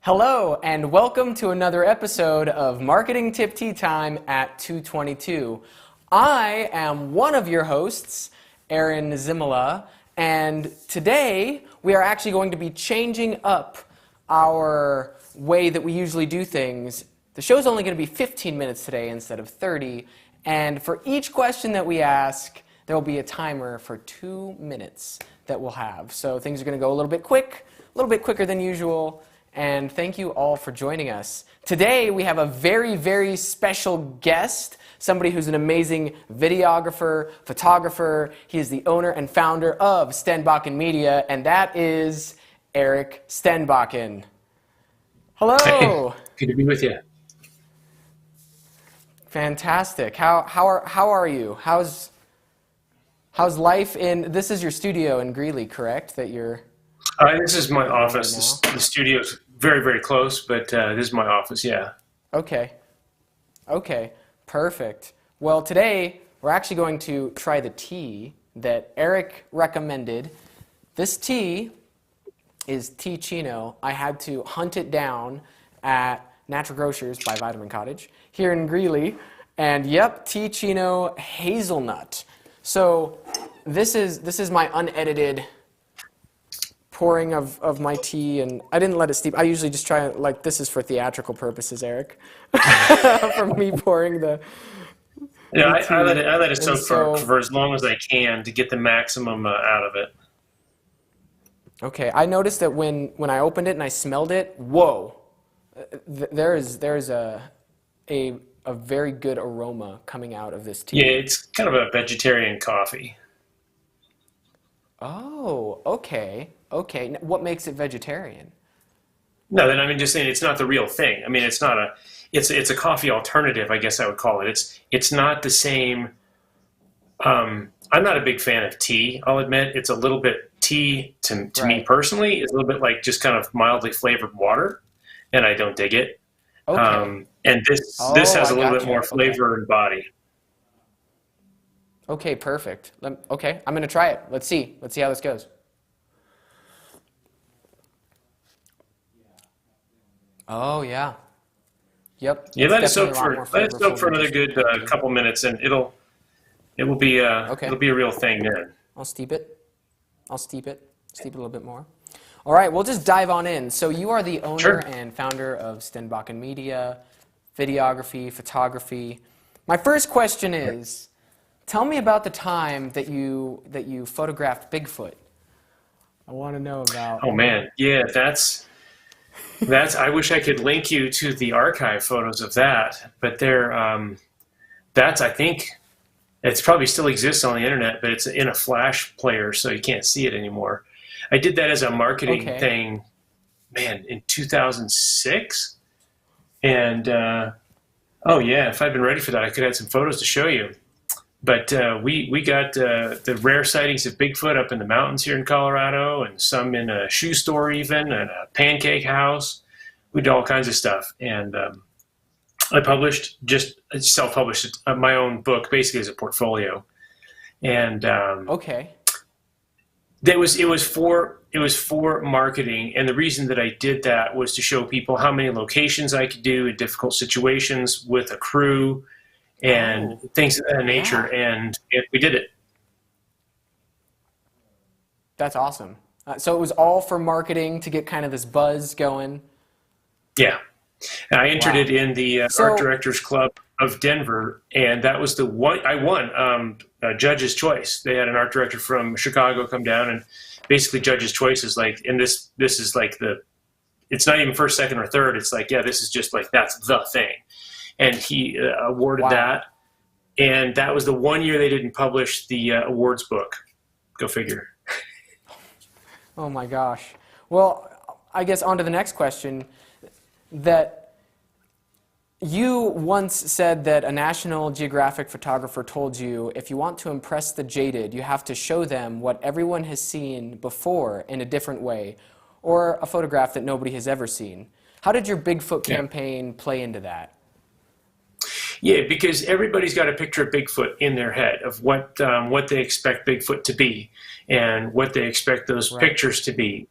Hello, and welcome to another episode of Marketing Tip Tea Time at 222. I am one of your hosts, Aaron Zimala, and today we are actually going to be changing up our way that we usually do things. The show's only going to be 15 minutes today instead of 30, and for each question that we ask, there will be a timer for 2 minutes that we'll have. So things are going to go a little bit quicker than usual. And thank you all for joining us. Today we have a very, very special guest, somebody who's an amazing videographer, photographer. He is the owner and founder of Stenbakken Media, and that is Erik Stenbakken. Hello. Hey, good to be with you. Fantastic. How are you? How's life in? This is your studio in Greeley, correct? That you're. This is my office. The studio's very, very close, but this is my office, yeah. Okay, perfect. Well, today we're actually going to try the tea that Erik recommended. This tea is Tea Chino. I had to hunt it down at Natural Grocers by Vitamin Cottage here in Greeley. And yep, Tea Chino hazelnut. So this is my unedited pouring of my tea, and I didn't let it steep. I usually just try, like, this is for theatrical purposes, Erik. For me pouring the Yeah, tea. I let it soak so, for as long as I can to get the maximum out of it. Okay, I noticed that when I opened it and I smelled it, whoa, there's a very good aroma coming out of this tea. Yeah, it's kind of a vegetarian coffee. Oh, okay. What makes it vegetarian? No, then I mean, just saying it's not the real thing. I mean, it's a coffee alternative, I guess I would call it. It's not the same. I'm not a big fan of tea, I'll admit. It's a little bit tea to me personally. It's a little bit like just kind of mildly flavored water, and I don't dig it. Okay. And this has a little bit more flavor and body. Okay, perfect. Okay, I'm going to try it. Let's see how this goes. Oh, yeah. Yep. Yeah, let it soak for another good couple minutes, and it will be it'll be a real thing then. I'll steep it a little bit more. All right, we'll just dive on in. So you are the owner and founder of Stenbakken Media, videography, photography. My first question is, tell me about the time that you photographed Bigfoot. I want to know about. Oh man, yeah, that's. I wish I could link you to the archive photos of that, but I think it's probably still exists on the internet, but it's in a flash player, so you can't see it anymore. I did that as a marketing thing, man, in 2006, and oh yeah, if I'd been ready for that, I could have had some photos to show you. But we got the rare sightings of Bigfoot up in the mountains here in Colorado, and some in a shoe store even, and a pancake house. We did all kinds of stuff. And I self-published my own book, basically as a portfolio. And it was for marketing. And the reason that I did that was to show people how many locations I could do in difficult situations with a crew, and things of that nature, and we did it. That's awesome. So it was all for marketing to get kind of this buzz going. Yeah. And I entered it in the Art Directors Club of Denver, and that was the one I won. Judge's Choice. They had an art director from Chicago come down, and basically Judge's Choice is like, and this is like it's not even first, second, or third. It's like, yeah, this is just like, that's the thing. And he awarded that, and that was the one year they didn't publish the awards book. Go figure. Oh my gosh. Well, I guess on to the next question. That you once said that a National Geographic photographer told you, if you want to impress the jaded, you have to show them what everyone has seen before in a different way, or a photograph that nobody has ever seen. How did your Bigfoot campaign play into that? Yeah, because everybody's got a picture of Bigfoot in their head of what they expect Bigfoot to be and what they expect those pictures to be.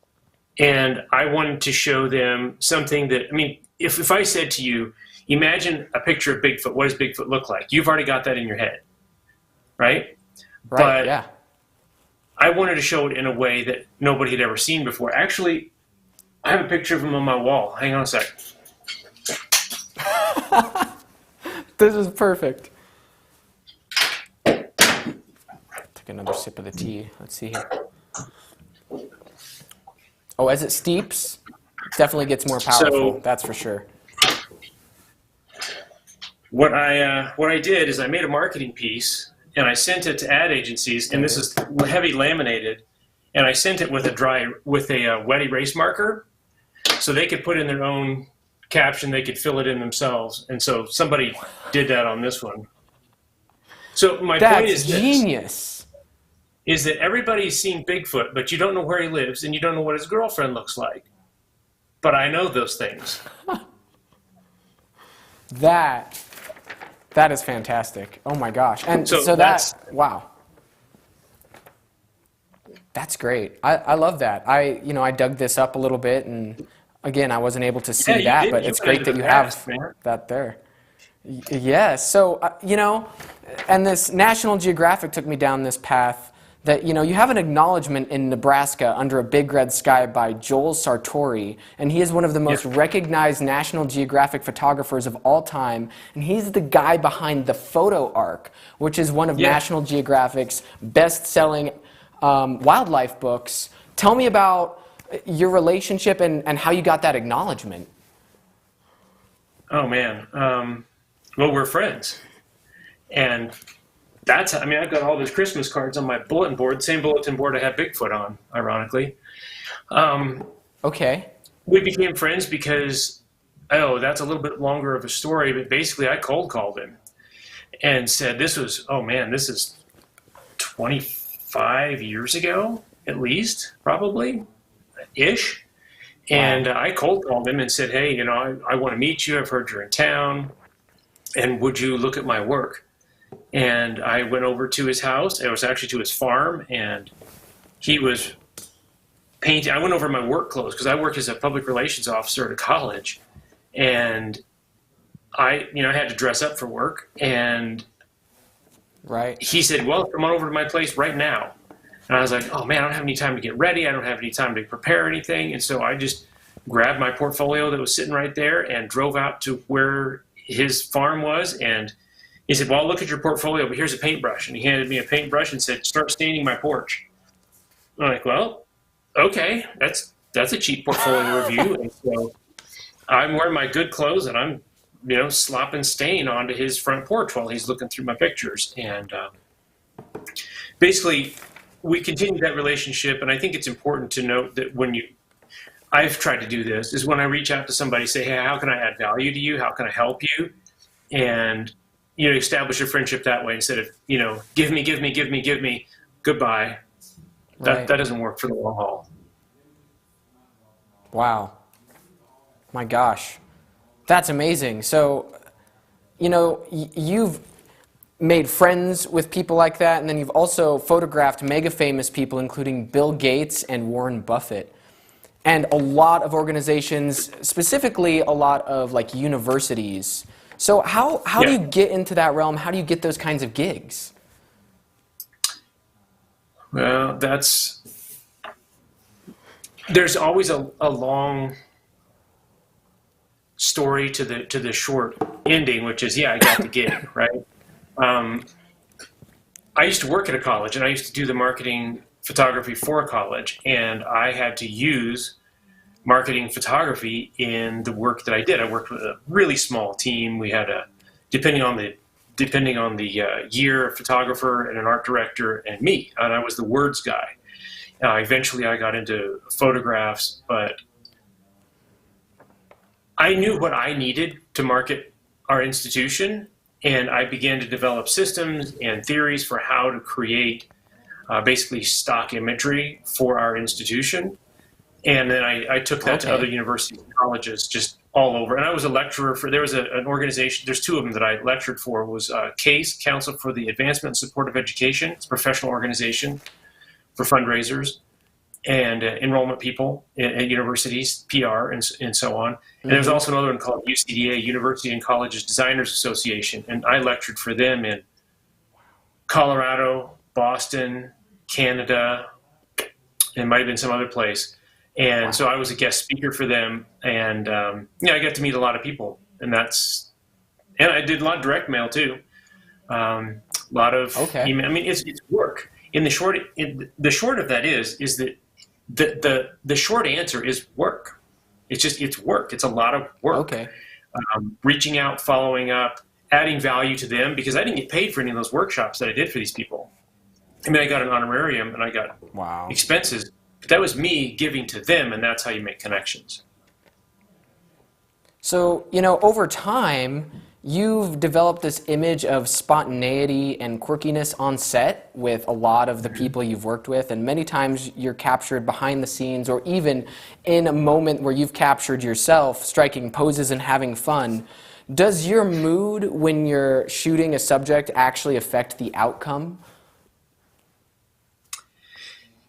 And I wanted to show them something that, I mean, if I said to you, imagine a picture of Bigfoot, what does Bigfoot look like? You've already got that in your head, right? Right, But yeah. I wanted to show it in a way that nobody had ever seen before. Actually, I have a picture of him on my wall. Hang on a sec. This is perfect. Take another sip of the tea. Let's see here. Oh, as it steeps, definitely gets more powerful. That's for sure. What I did is I made a marketing piece and I sent it to ad agencies, and this is heavy laminated, and I sent it with a wet erase marker, so they could put in their own caption. They could fill it in themselves, and so somebody did that on this one. So my point is this, genius. Is that everybody's seen Bigfoot, but you don't know where he lives, and you don't know what his girlfriend looks like. But I know those things. That is fantastic. Oh my gosh. And so wow. That's great. I love that. I dug this up a little bit, and again, I wasn't able to see that, but it's great that you have that there. Yes. So, and this National Geographic took me down this path that, you have an acknowledgement in Nebraska under a big red sky by Joel Sartori, and he is one of the most recognized National Geographic photographers of all time, and he's the guy behind the Photo Ark, which is one of National Geographic's best-selling wildlife books. Tell me about your relationship and how you got that acknowledgement. Oh, man. Well, we're friends. And I've got all those Christmas cards on my bulletin board, same bulletin board I had Bigfoot on, ironically. Okay. We became friends because, that's a little bit longer of a story, but basically I cold called him and said, this is 25 years ago, at least, probably, ish. And I cold called him and said, hey, I want to meet you. I've heard you're in town. And would you look at my work? And I went over to his house. It was actually to his farm, and he was painting. I went over my work clothes because I worked as a public relations officer at a college, and I had to dress up for work. And he said, well, come on over to my place right now. And I was like, oh man, I don't have any time to get ready. I don't have any time to prepare anything. And so I just grabbed my portfolio that was sitting right there and drove out to where his farm was. And he said, well, look at your portfolio, but here's a paintbrush. And he handed me a paintbrush and said, start staining my porch. I'm like, well, okay, that's a cheap portfolio review. And so I'm wearing my good clothes and I'm, slopping stain onto his front porch while he's looking through my pictures. And basically, we continued that relationship. And I think it's important to note that I've tried to do this, is when I reach out to somebody, say, hey, how can I add value to you? How can I help you? And establish a friendship that way instead of, give me, goodbye. That doesn't work for the long haul. Wow. My gosh. That's amazing. So, you've made friends with people like that, and then you've also photographed mega famous people, including Bill Gates and Warren Buffett. And a lot of organizations, specifically a lot of universities. So how do you get into that realm? How do you get those kinds of gigs? Well, there's always a long story to the short ending, which is, I got the gig, right? I used to work at a college, and I used to do the marketing photography for a college, and I had to use marketing photography in the work that I did. I worked with a really small team. We had depending on the year, a photographer and an art director and me, and I was the words guy. Eventually I got into photographs, but I knew what I needed to market our institution, and I began to develop systems and theories for how to create basically stock imagery for our institution. And then I took that to other universities and colleges just all over. And I was a lecturer there was an organization, there's two of them that I lectured for, was CASE, Council for the Advancement and Support of Education. It's a professional organization for fundraisers. and enrollment people at universities, PR, and so on. And there's also another one called UCDA, University and Colleges Designers Association, and I lectured for them in Colorado, Boston, Canada, and might have been some other place. And so I was a guest speaker for them, and I got to meet a lot of people, and I did a lot of direct mail too. A lot of email. I mean, it's work. The short of that is that the short answer is work. It's work. It's a lot of work. Okay. Reaching out, following up, adding value to them, because I didn't get paid for any of those workshops that I did for these people. I mean, I got an honorarium and I got expenses, but that was me giving to them, and that's how you make connections. So, over time, you've developed this image of spontaneity and quirkiness on set with a lot of the people you've worked with, and many times you're captured behind the scenes or even in a moment where you've captured yourself striking poses and having fun. Does your mood when you're shooting a subject actually affect the outcome?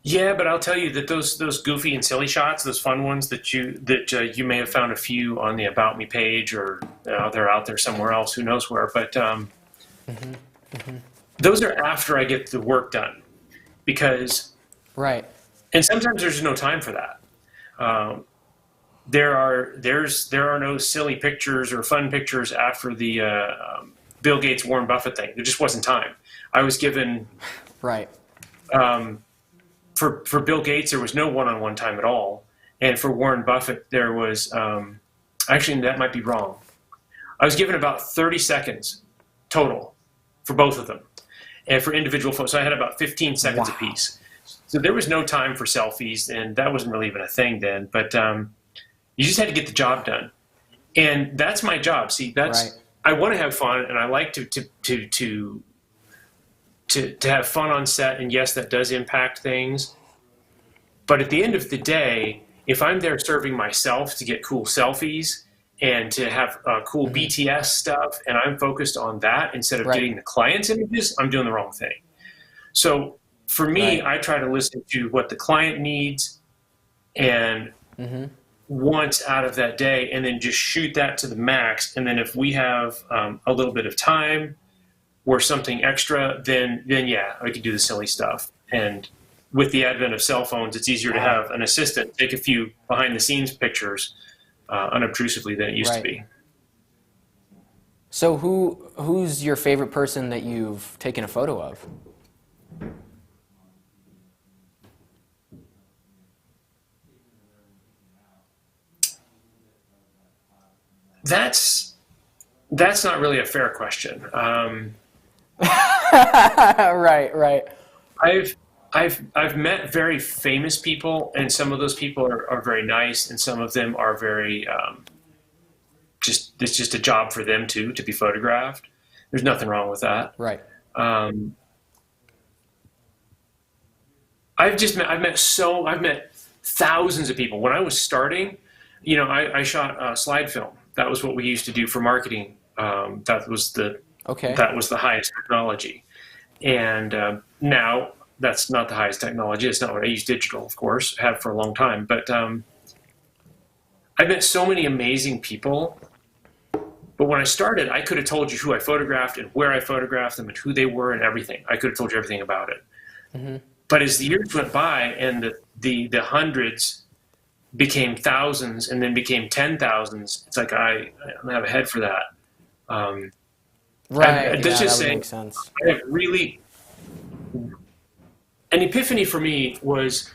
Yeah, but I'll tell you that those goofy and silly shots, those fun ones that you may have found a few on the About Me page, or they're out there somewhere else, who knows where. But those are after I get the work done, because and sometimes there's no time for that. There are no silly pictures or fun pictures after the Bill Gates, Warren Buffett thing. There just wasn't time. I was given For Bill Gates, there was no one-on-one time at all. And for Warren Buffett, there was, actually, that might be wrong. I was given about 30 seconds total for both of them. And for individual photos, so I had about 15 seconds apiece. So there was no time for selfies, and that wasn't really even a thing then. But you just had to get the job done. And that's my job. See, I want to have fun, and I like to have fun on set, and yes, that does impact things. But at the end of the day, if I'm there serving myself to get cool selfies and to have cool BTS stuff, and I'm focused on that instead of getting the client's images, I'm doing the wrong thing. So for me, I try to listen to what the client needs and wants out of that day, and then just shoot that to the max. And then if we have a little bit of time or something extra, then yeah, I could do the silly stuff. And with the advent of cell phones, it's easier to have an assistant take a few behind-the-scenes pictures unobtrusively than it used to be. So who's your favorite person that you've taken a photo of? That's not really a fair question. Right. I've met very famous people, and some of those people are very nice, and some of them are very it's just a job for them to be photographed. There's nothing wrong with that. Right. I've met thousands of people. When I was starting, I shot slide film. That was what we used to do for marketing. That was the highest technology. And now that's not the highest technology. It's not what I use. Digital, of course, have for a long time. But I've met so many amazing people. But when I started, I could have told you who I photographed and where I photographed them and who they were and everything. I could have told you everything about it. But as the years went by and the hundreds became thousands and then became 10,000s, it's like I don't have a head for that. That would make sense. An epiphany for me was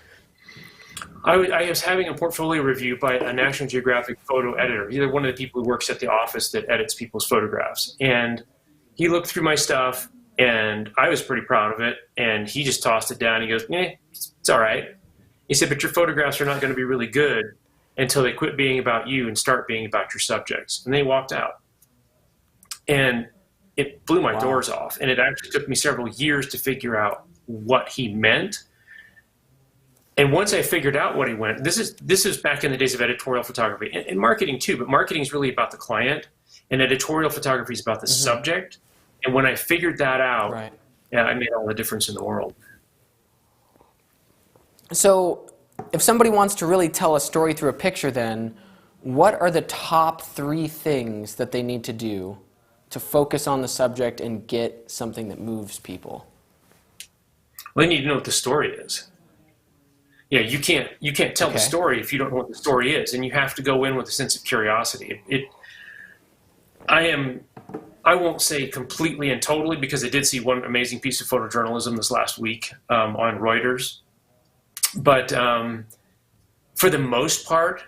I was having a portfolio review by a National Geographic photo editor. He's one of the people who works at the office that edits people's photographs. And he looked through my stuff, and I was pretty proud of it. And he just tossed it down. He goes, it's all right. He said, but your photographs are not going to be really good until they quit being about you and start being about your subjects. And they walked out. And it blew my doors off. And it actually took me several years to figure out what he meant. And once I figured out what he meant, this is back in the days of editorial photography and marketing too, but marketing is really about the client and editorial photography is about the subject. And when I figured that out, I made all the difference in the world. So if somebody wants to really tell a story through a picture, then what are the top 3 things that they need to do to focus on the subject and get something that moves people? Well, they need to know what the story is. Yeah, you can't tell the story if you don't know what the story is, and you have to go in with a sense of curiosity. I won't say completely and totally, because I did see one amazing piece of photojournalism this last week on Reuters. But for the most part,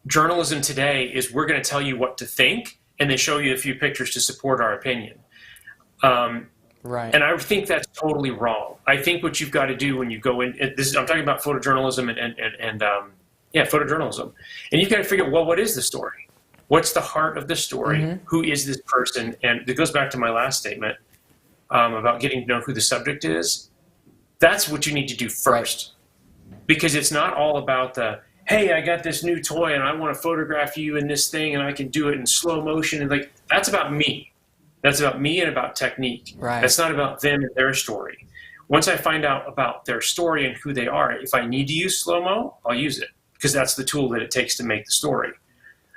journalism today is we're going to tell you what to think and then show you a few pictures to support our opinion. Right. And I think that's totally wrong. I think what you've got to do when you go in, I'm talking about photojournalism and photojournalism. And you've got to figure out, well, what is the story? What's the heart of the story? Mm-hmm. Who is this person? And it goes back to my last statement about getting to know who the subject is. That's what you need to do first. Right. Because it's not all about hey, I got this new toy and I want to photograph you in this thing and I can do it in slow motion. And that's about me. That's about me and about technique. Right. That's not about them and their story. Once I find out about their story and who they are, if I need to use slow-mo, I'll use it, because that's the tool that it takes to make the story.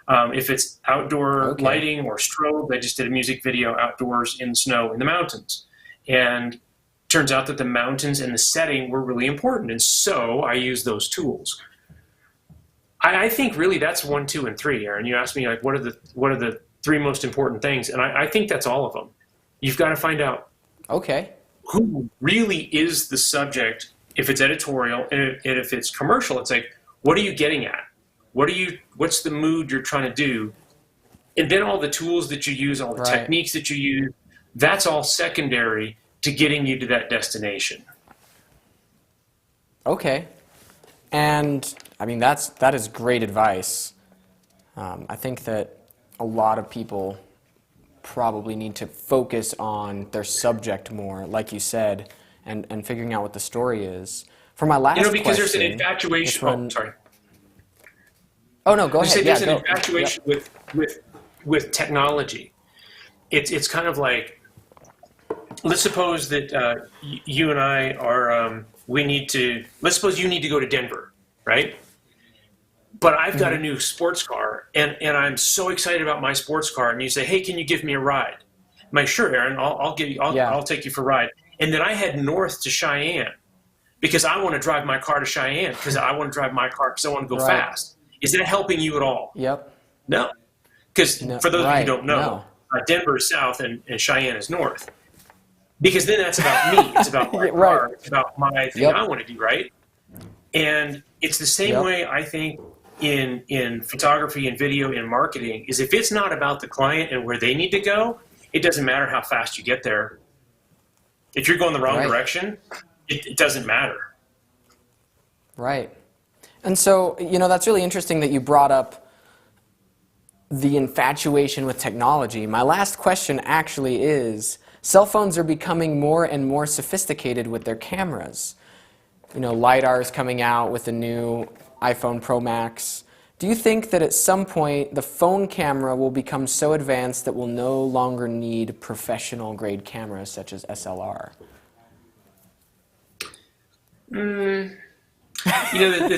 If it's outdoor lighting or strobe, I just did a music video outdoors in the snow in the mountains. And turns out that the mountains and the setting were really important. And so I use those tools. I think really that's 1, 2, and 3, Aaron. You asked me, what are the 3 most important things? And I think that's all of them. You've got to find out who really is the subject. If it's editorial and if it's commercial, it's like, what are you getting at? What's the mood you're trying to do? And then all the tools that you use, all the techniques that you use, that's all secondary to getting you to that destination. Okay. And I mean, that is great advice. I think that a lot of people probably need to focus on their subject more, like you said, and figuring out what the story is. For my last question... because there's an infatuation... sorry. Oh, no, go ahead. There's an infatuation with technology. It's kind of like, let's suppose that you and I are, let's suppose you need to go to Denver, right? But I've got a new sports car, and I'm so excited about my sports car, and you say, hey, can you give me a ride? I'm like, sure, Aaron, I'll take you for a ride. And then I head north to Cheyenne because I want to drive my car to Cheyenne because I want to drive my car because I want to go fast. Is that helping you at all? Yep. No. Because for those of you who don't know, Denver is south and Cheyenne is north. Because then that's about me. It's about my car. It's about my thing I want to do, right? And it's the same way, I think, in photography and video and marketing, is if it's not about the client and where they need to go, it doesn't matter how fast you get there. If you're going the wrong direction, it doesn't matter. Right. And so, that's really interesting that you brought up the infatuation with technology. My last question actually is, cell phones are becoming more and more sophisticated with their cameras. LiDAR is coming out with the new iPhone Pro Max. Do you think that at some point the phone camera will become so advanced that we'll no longer need professional grade cameras such as SLR? The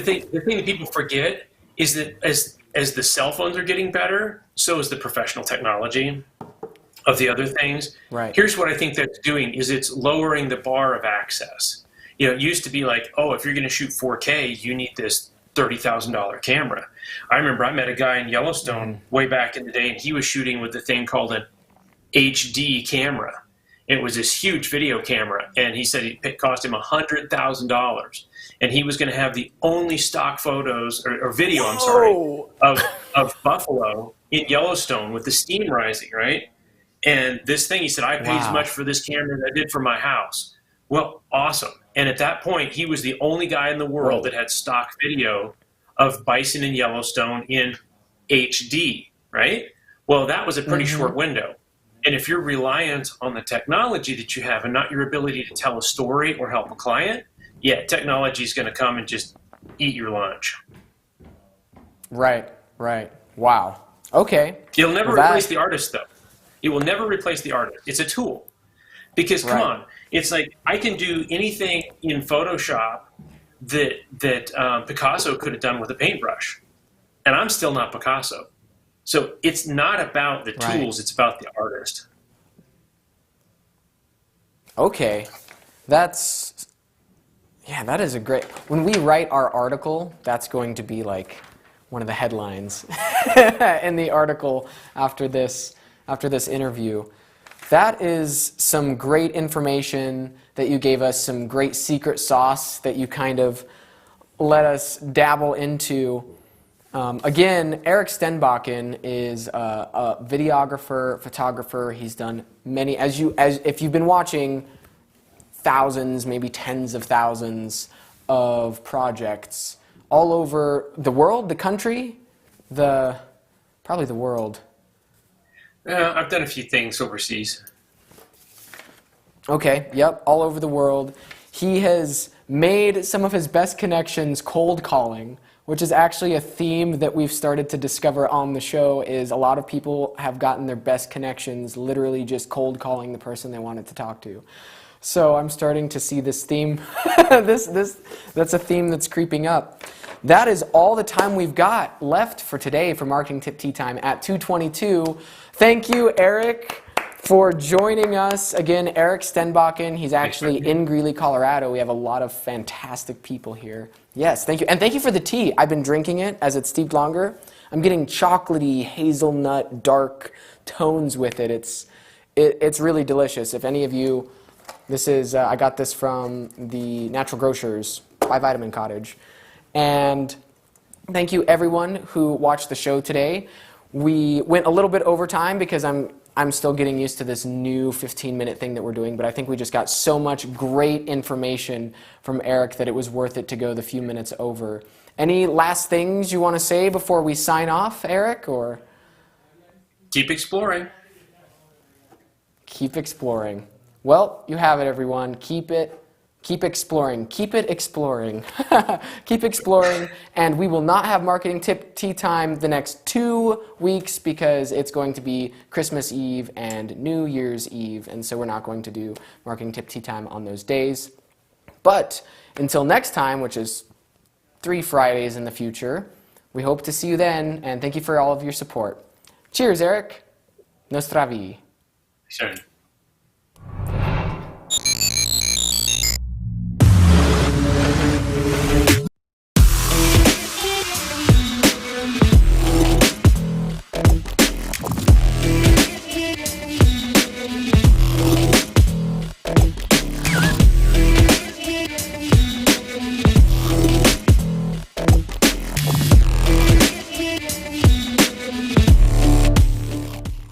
thing that people forget is that as the cell phones are getting better, so is the professional technology of the other things. Right. Here's what I think that's doing is it's lowering the bar of access. It used to be like, if you're going to shoot 4K, you need this $30,000 camera. I remember I met a guy in Yellowstone way back in the day, and he was shooting with a thing called an HD camera. It was this huge video camera, and he said it cost him $100,000. And he was going to have the only stock photos, or video, of buffalo in Yellowstone with the steam rising, right? And this thing, he said, I paid as much for this camera as I did for my house. Well, awesome. And at that point, he was the only guy in the world that had stock video of bison in Yellowstone in HD, right? Well, that was a pretty short window. And if you're reliant on the technology that you have and not your ability to tell a story or help a client, technology is going to come and just eat your lunch. Right. Wow. Okay. It'll never replace the artist, though. It will never replace the artist. It's a tool. Because, come on, it's like I can do anything in Photoshop that Picasso could have done with a paintbrush, and I'm still not Picasso. So it's not about the tools; it's about the artist. Okay, that is a great. When we write our article, that's going to be like one of the headlines in the article after this interview. That is some great information that you gave us, some great secret sauce that you kind of let us dabble into. Again, Erik Stenbakken is a videographer, photographer. He's done many, if you've been watching, thousands, maybe tens of thousands of projects all over the world, the country, probably the world. I've done a few things overseas. Okay, yep, all over the world. He has made some of his best connections cold calling, which is actually a theme that we've started to discover on the show. Is a lot of people have gotten their best connections literally just cold calling the person they wanted to talk to. So I'm starting to see this theme. That's a theme that's creeping up. That is all the time we've got left for today for Marketing Tip Tea Time at 2:22. Thank you, Erik, for joining us. Again, Erik Stenbakken. He's actually in Greeley, Colorado. We have a lot of fantastic people here. Yes, thank you. And thank you for the tea. I've been drinking it as it's steeped longer. I'm getting chocolatey, hazelnut, dark tones with it. It's really delicious. If any of you, I got this from the Natural Grocers by Vitamin Cottage. And thank you everyone who watched the show today. We went a little bit over time because I'm still getting used to this new 15-minute thing that we're doing, but I think we just got so much great information from Erik that it was worth it to go the few minutes over. Any last things you want to say before we sign off, Erik? Or keep exploring. Keep exploring. Well, you have it, everyone. Keep exploring. Keep it exploring. Keep exploring. And we will not have Marketing Tip Tea Time the next 2 weeks because it's going to be Christmas Eve and New Year's Eve. And so we're not going to do Marketing Tip Tea Time on those days. But until next time, which is 3 Fridays in the future, we hope to see you then. And thank you for all of your support. Cheers, Erik. Nostravi. Sure.